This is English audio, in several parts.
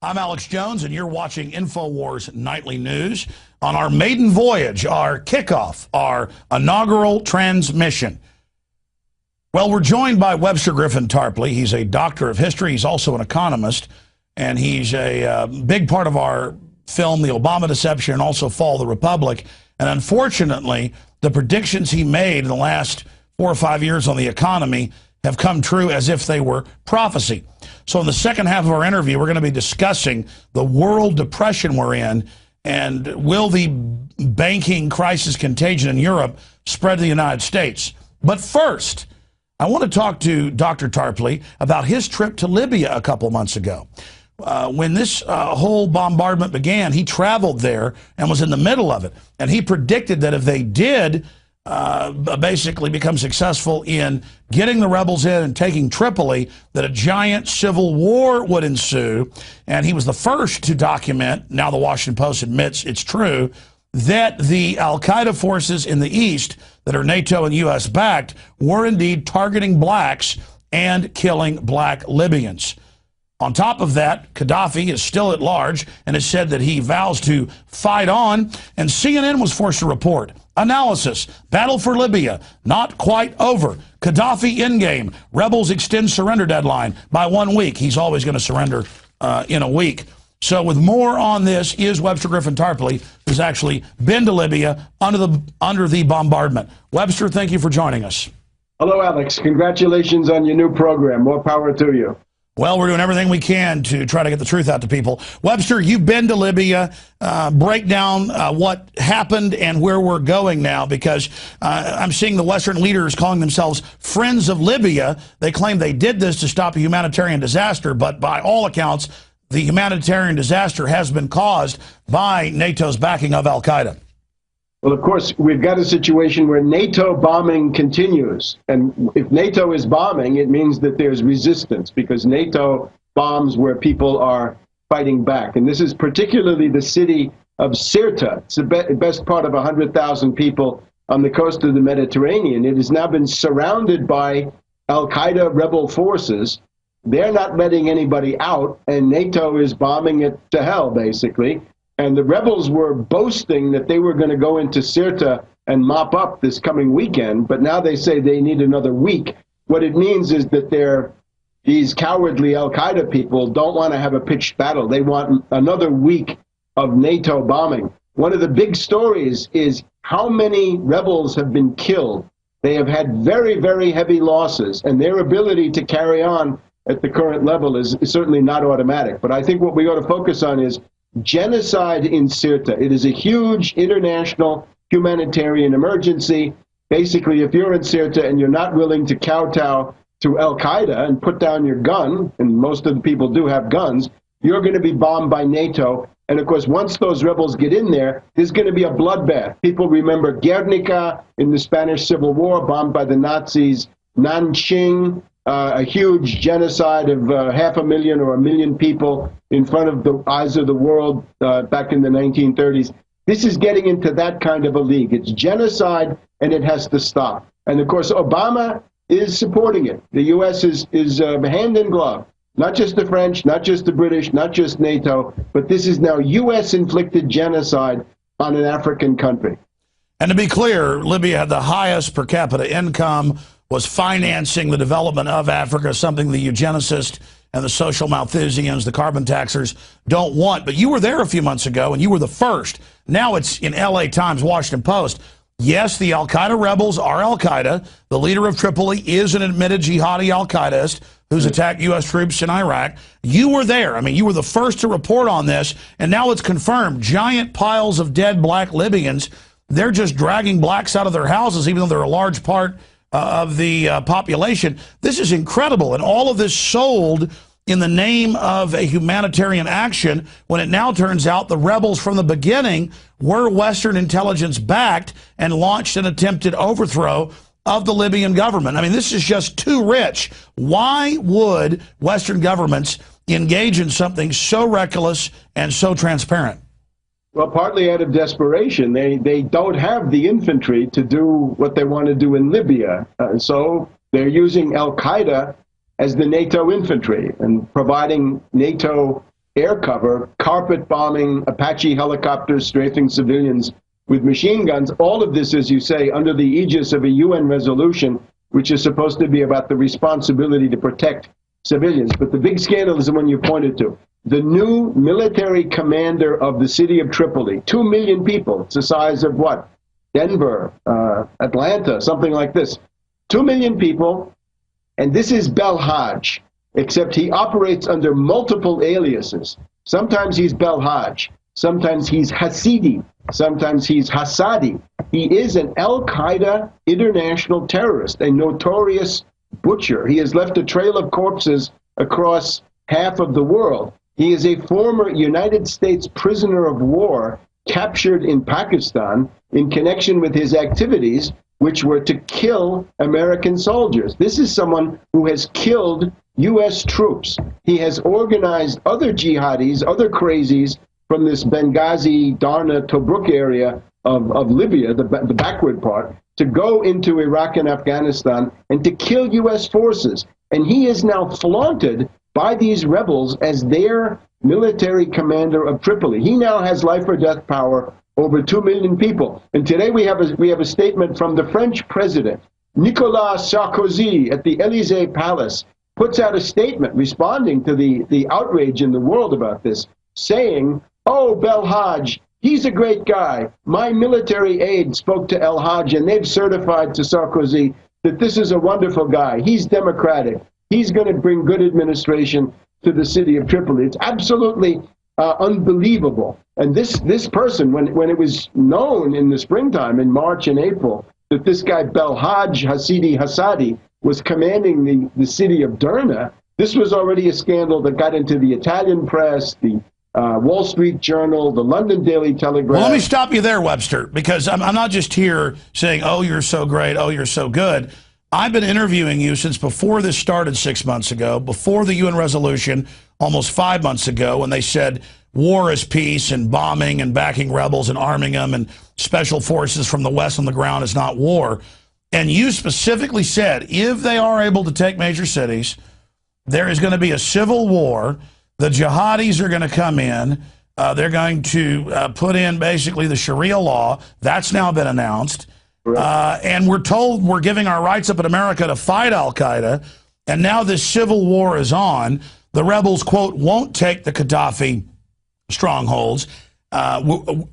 I'm Alex Jones, and you're watching Infowars Nightly News on our maiden voyage, our kickoff, our inaugural transmission. Well, we're joined by Webster Griffin Tarpley. He's a doctor of history. He's also an economist, and he's a big part of our film, The Obama Deception, and also Fall of the Republic. And unfortunately, the predictions he made in the last 4 or 5 years on the economy have come true as if they were prophecy. So in the second half of our interview, we're going to be discussing the world depression we're in, and will the banking crisis contagion in Europe spread to the United States? But first, I want to talk to Dr. Tarpley about his trip to Libya a couple months ago. When this whole bombardment began, he traveled there and was in the middle of it. And he predicted that if they did basically become successful in getting the rebels in and taking Tripoli, that a giant civil war would ensue. And he was the first to document, now the Washington Post admits it's true, that the al-Qaeda forces in the east that are NATO and U.S. backed were indeed targeting blacks and killing black Libyans. On top of that, Gaddafi is still at large and has said that he vows to fight on, and CNN was forced to report. Analysis, battle for Libya, not quite over. Gaddafi in game. Rebels extend surrender deadline by 1 week. He's always going to surrender in a week. So with more on this is Webster Griffin Tarpley, who's actually been to Libya under the bombardment. Webster, thank you for joining us. Hello, Alex. Congratulations on your new program. More power to you. Well, we're doing everything we can to try to get the truth out to people. Webster, you've been to Libya. Break down what happened and where we're going now, because I'm seeing the Western leaders calling themselves friends of Libya. They claim they did this to stop a humanitarian disaster, but by all accounts, the humanitarian disaster has been caused by NATO's backing of al-Qaeda. Well, of course, we've got a situation where NATO bombing continues. And if NATO is bombing, it means that there's resistance, because NATO bombs where people are fighting back. And this is particularly the city of Sirte. It's the best part of 100,000 people on the coast of the Mediterranean. It has now been surrounded by al-Qaeda rebel forces. They're not letting anybody out, and NATO is bombing it to hell, basically. And the rebels were boasting that they were going to go into Sirte and mop up this coming weekend, but now they say they need another week. What it means is that these cowardly al-Qaeda people don't want to have a pitched battle. They want another week of NATO bombing. One of the big stories is how many rebels have been killed. They have had very, very heavy losses, and their ability to carry on at the current level is certainly not automatic. But I think what we ought to focus on is genocide in Sirte. It is a huge international humanitarian emergency. Basically, if you're in Sirte and you're not willing to kowtow to al-Qaeda and put down your gun, and most of the people do have guns, you're going to be bombed by NATO. And of course, once those rebels get in there, there's going to be a bloodbath. People remember Guernica in the Spanish Civil War, bombed by the Nazis, Nanjing, a huge genocide of 500,000 or 1 million people in front of the eyes of the world back in the 1930s. This is getting into that kind of a league. It's genocide, and it has to stop. And of course, Obama is supporting it. The U.S. is hand in glove. Not just the French, not just the British, not just NATO, but this is now U.S.-inflicted genocide on an African country. And to be clear, Libya had the highest per capita income, was financing the development of Africa, something the eugenicists and the social Malthusians, the carbon taxers, don't want. But you were there a few months ago, and you were the first. Now it's in L.A. Times, Washington Post. Yes, the al-Qaeda rebels are al-Qaeda. The leader of Tripoli is an admitted jihadi al-Qaedist who's attacked U.S. troops in Iraq. You were there. I mean, you were the first to report on this, and now it's confirmed. Giant piles of dead black Libyans. They're just dragging blacks out of their houses, even though they're a large part of the population. This is incredible, and all of this sold in the name of a humanitarian action, when it now turns out the rebels from the beginning were Western intelligence backed and launched an attempted overthrow of the Libyan government. I mean, this is just too rich. Why would Western governments engage in something so reckless and so transparent? Well, partly out of desperation. They don't have the infantry to do what they want to do in Libya. So they're using al-Qaeda as the NATO infantry and providing NATO air cover, carpet bombing, Apache helicopters strafing civilians with machine guns. All of this, as you say, under the aegis of a UN resolution, which is supposed to be about the responsibility to protect civilians. But the big scandal is the one you pointed to. The new military commander of the city of Tripoli, 2 million people. It's the size of what? Denver, Atlanta, something like this. 2 million people, and this is Belhaj, except he operates under multiple aliases. Sometimes he's Belhaj, sometimes he's Hasidi, sometimes he's Hasadi. He is an al-Qaeda international terrorist, a notorious butcher. He has left a trail of corpses across half of the world. He is a former United States prisoner of war captured in Pakistan in connection with his activities, which were to kill American soldiers. This is someone who has killed U.S. troops. He has organized other jihadis, other crazies from this Benghazi, Darna, Tobruk area of Libya, the backward part, to go into Iraq and Afghanistan and to kill U.S. forces. And he is now flaunted by these rebels as their military commander of Tripoli. He now has life or death power over 2 million people. And today we have a statement from the French president, Nicolas Sarkozy, at the Elysee Palace, puts out a statement responding to the outrage in the world about this, saying, "Oh, Belhaj, he's a great guy. My military aide spoke to El Haj, and they've certified to Sarkozy that this is a wonderful guy. He's democratic. He's going to bring good administration to the city of Tripoli." It's absolutely unbelievable. And this person, when it was known in the springtime, in March and April, that this guy Belhaj Hasadi was commanding the city of Derna, this was already a scandal that got into the Italian press, the Wall Street Journal, the London Daily Telegraph. Well, let me stop you there, Webster, because I'm not just here saying, oh, you're so great, oh, you're so good. I've been interviewing you since before this started 6 months ago, before the UN resolution almost 5 months ago, when they said war is peace and bombing and backing rebels and arming them and special forces from the West on the ground is not war. And you specifically said, if they are able to take major cities, there is going to be a civil war. The jihadis are going to come in. They're going to put in basically the Sharia law. That's now been announced. And we're told we're giving our rights up in America to fight al-Qaeda. And now this civil war is on. The rebels, quote, won't take the Gaddafi strongholds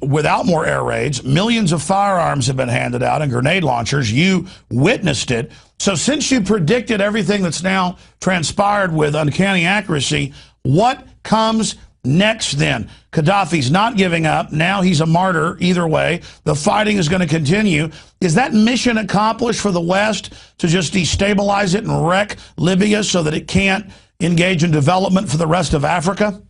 without more air raids. Millions of firearms have been handed out and grenade launchers. You witnessed it. So since you predicted everything that's now transpired with uncanny accuracy, what comes next then? Gaddafi's not giving up. Now he's a martyr. Either way, the fighting is going to continue. Is that mission accomplished for the West to just destabilize it and wreck Libya so that it can't engage in development for the rest of Africa?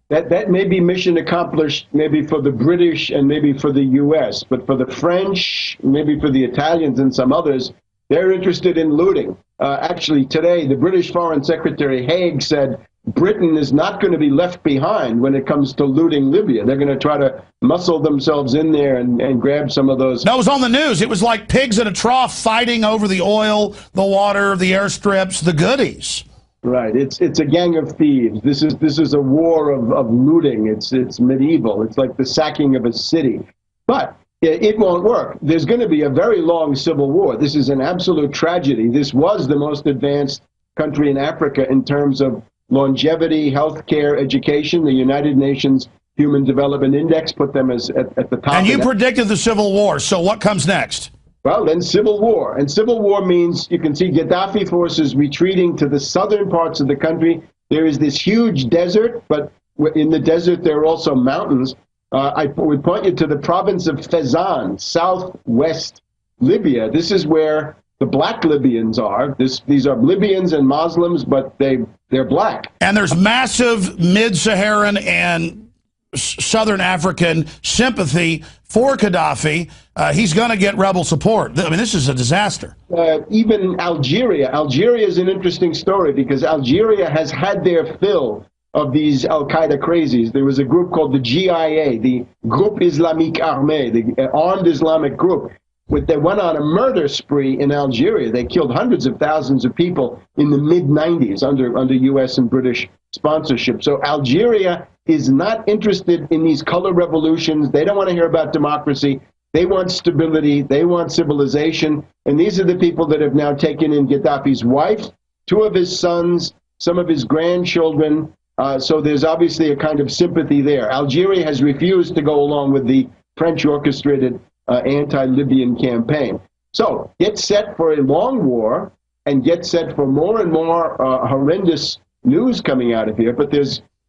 That may be mission accomplished maybe for the British and maybe for the U.S., but for the French, maybe for the Italians and some others, they're interested in looting. Actually, today, the British Foreign Secretary Haig said Britain is not going to be left behind when it comes to looting Libya. They're going to try to muscle themselves in there and grab some of those. No, it was on the news. It was like pigs in a trough fighting over the oil, the water, the airstrips, the goodies. Right. It's a gang of thieves. This is a war of looting. It's medieval. It's like the sacking of a city. But it won't work. There's going to be a very long civil war. This is an absolute tragedy. This was the most advanced country in Africa in terms of longevity, healthcare, education. The United Nations Human Development Index put them as at the top. And you predicted the civil war. So what comes next? Well, then civil war. And civil war means you can see Gaddafi forces retreating to the southern parts of the country. There is this huge desert, but in the desert there are also mountains. I would point you to the province of Fezzan, southwest Libya. This is where the black Libyans are. These are Libyans and Muslims, but they're black. And there's massive mid-Saharan and Southern African sympathy for Gaddafi. He's going to get rebel support. I mean, this is a disaster. Even Algeria. Algeria is an interesting story because Algeria has had their fill of these al-Qaeda crazies. There was a group called the GIA, the Groupe Islamique Armé, the armed Islamic group. They went on a murder spree in Algeria. They killed hundreds of thousands of people in the mid-90s under U.S. and British sponsorship. So Algeria is not interested in these color revolutions. They don't want to hear about democracy. They want stability. They want civilization. And these are the people that have now taken in Gaddafi's wife, two of his sons, some of his grandchildren. So there's obviously a kind of sympathy there. Algeria has refused to go along with the French-orchestrated anti-Libyan campaign. So get set for a long war and get set for more and more horrendous news coming out of here. But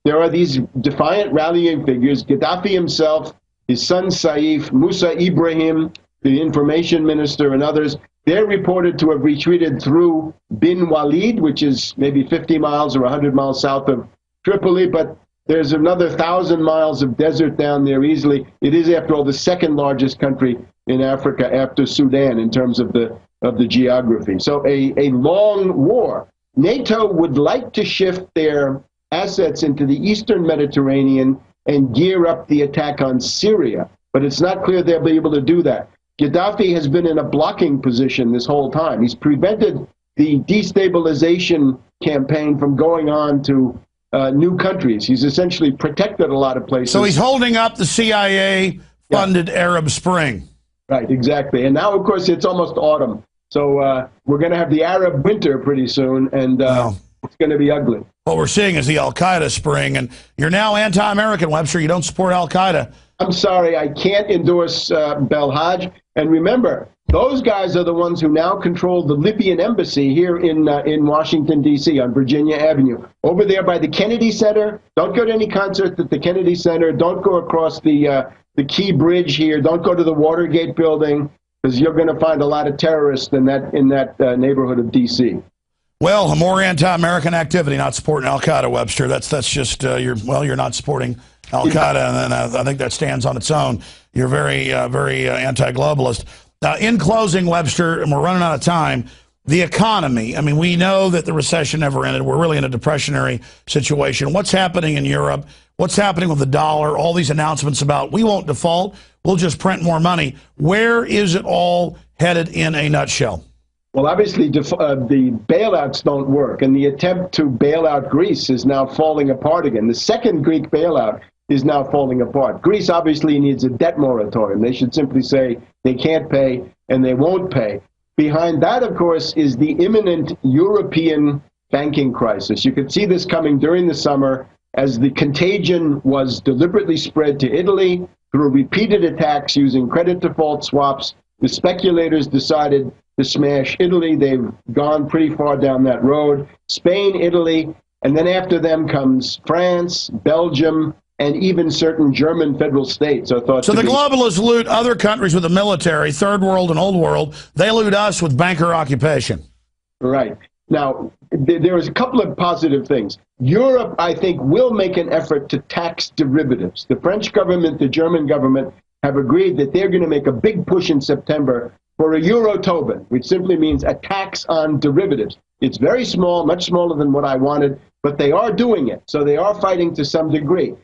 there are these defiant rallying figures, Gaddafi himself, his son Saif, Musa Ibrahim, the information minister, and others. They're reported to have retreated through Bin Walid, which is maybe 50 miles or 100 miles south of Tripoli, but there's another 1,000 miles of desert down there easily. It is, after all, the second largest country in Africa after Sudan in terms of the geography. So a long war. NATO would like to shift their assets into the Eastern Mediterranean and gear up the attack on Syria, but it's not clear they'll be able to do that. Gaddafi has been in a blocking position this whole time. He's prevented the destabilization campaign from going on to new countries. He's essentially protected a lot of places. So he's holding up the CIA-funded Arab Spring. Right, exactly. And now, of course, it's almost autumn. So we're going to have the Arab winter pretty soon, and it's going to be ugly. What we're seeing is the al-Qaeda spring, and you're now anti-American, Webster. You don't support al-Qaeda. I'm sorry, I can't endorse Belhaj. And remember, those guys are the ones who now control the Libyan embassy here in Washington, D.C., on Virginia Avenue. Over there by the Kennedy Center. Don't go to any concert at the Kennedy Center. Don't go across the Key Bridge here. Don't go to the Watergate building, because you're going to find a lot of terrorists in that neighborhood of D.C. Well, more anti-American activity, not supporting al-Qaeda, Webster. That's just you're not supporting al-Qaeda, and I think that stands on its own. You're very anti-globalist. In closing, Webster, and we're running out of time, the economy. I mean, we know that the recession never ended. We're really in a depressionary situation. What's happening in Europe? What's happening with the dollar? All these announcements about we won't default, we'll just print more money. Where is it all headed in a nutshell? Well, obviously, the bailouts don't work, and the attempt to bail out Greece is now falling apart again. The second Greek bailout is now falling apart. Greece obviously needs a debt moratorium. They should simply say they can't pay and they won't pay. Behind that, of course, is the imminent European banking crisis. You could see this coming during the summer as the contagion was deliberately spread to Italy through repeated attacks using credit default swaps. The speculators decided to smash Italy. They've gone pretty far down that road. Spain, Italy, and then after them comes France, Belgium, and even certain German federal states are thought to be. So the globalists loot other countries with the military, third world and old world. They loot us with banker occupation. Right. Now, there is a couple of positive things. Europe, I think, will make an effort to tax derivatives. The French government, the German government have agreed that they're going to make a big push in September for a Euro-Tobin, which simply means a tax on derivatives. It's very small, much smaller than what I wanted, but they are doing it. So they are fighting to some degree.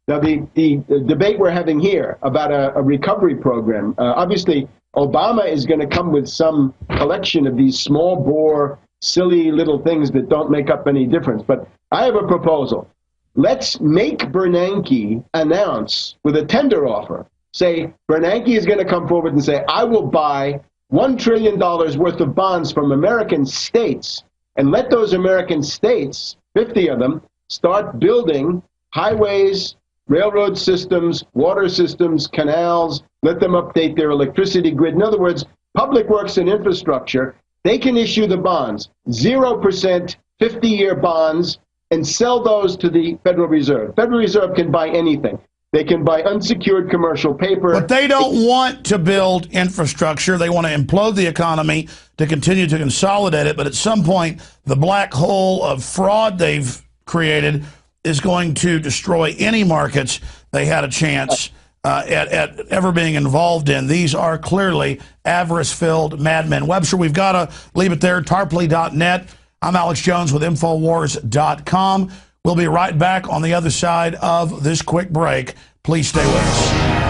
Now, the debate we're having here about a recovery program, obviously, Obama is going to come with some collection of these small bore, silly little things that don't make up any difference. But I have a proposal. Let's make Bernanke announce with a tender offer. Say, Bernanke is going to come forward and say, I will buy $1 trillion worth of bonds from American states, and let those American states, 50 of them, start building highways, railroad systems, water systems, canals, let them update their electricity grid. In other words, public works and infrastructure, they can issue the bonds, 0%, 50-year bonds, and sell those to the Federal Reserve. Federal Reserve can buy anything. They can buy unsecured commercial paper. But they don't want to build infrastructure. They want to implode the economy to continue to consolidate it. But at some point, the black hole of fraud they've created is going to destroy any markets they had a chance at ever being involved in. These are clearly avarice-filled madmen. Webster, we've got to leave it there. Tarpley.net. I'm Alex Jones with Infowars.com. We'll be right back on the other side of this quick break. Please stay with us.